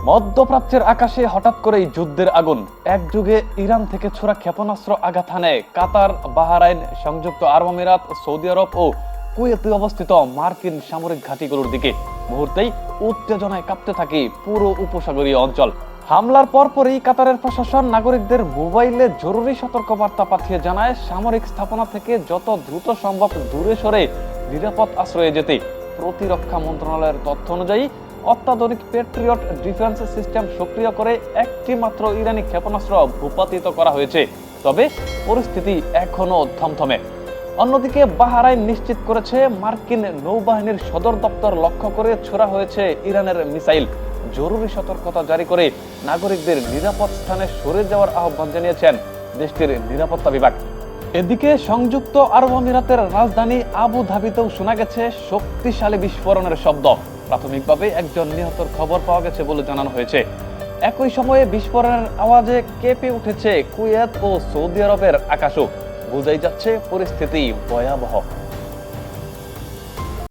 মধ্যপ্রাচ্যের আকাশে হঠাৎ করেই যুদ্ধের আগুন। এক যুগে ইরান থেকে ছোড়া ক্ষেপণাস্ত্র আঘাত হানে কাতার, বাহরাইন, সংযুক্ত আরব আমিরাত, সৌদি আরব ও কুয়েতে অবস্থিত মার্কিন সামরিক ঘাঁটিগুলোর দিকে। মুহূর্তেই উত্তেজনায় কাঁপতে থাকে পুরো উপসাগরীয় অঞ্চল। হামলার পরপরই কাতারের প্রশাসন নাগরিকদের মোবাইলে জরুরি সতর্কবার্তা পাঠিয়ে জানায় সামরিক স্থাপনা থেকে যত দ্রুত সম্ভব দূরে সরে নিরাপদ আশ্রয়ে যেতে। প্রতিরক্ষা মন্ত্রণালয়ের তথ্য অনুযায়ী অত্যাধুনিক প্যাট্রিয়ট ডিফেন্স সিস্টেম সক্রিয় করে একটি মাত্র ইরানি ক্ষেপণাস্ত্র ভূপাতিত করা হয়েছে। তবে পরিস্থিতি এখনো থমথমে। অন্যদিকে বাহরাইন নিশ্চিত করেছে মার্কিন নৌবাহিনীর সদর দপ্তর লক্ষ্য করে ছোড়া হয়েছে ইরানের মিসাইল। জরুরি সতর্কতা জারি করে নাগরিকদের নিরাপদ স্থানে সরে যাওয়ার আহ্বান জানিয়েছেন দেশটির নিরাপত্তা বিভাগ। এদিকে সংযুক্ত আরব আমিরাতের রাজধানী আবু ধাবিতেও শোনা গেছে শক্তিশালী বিস্ফোরণের শব্দ। প্রাথমিকভাবে একজন নিহতের খবর পাওয়া গেছে বলে জানানো হয়েছে। একই সময়ে বিস্ফোরণের আওয়াজে কেঁপে উঠেছে কুয়েত ও সৌদি আরবের আকাশও। বোঝাই যাচ্ছে পরিস্থিতি ভয়াবহ।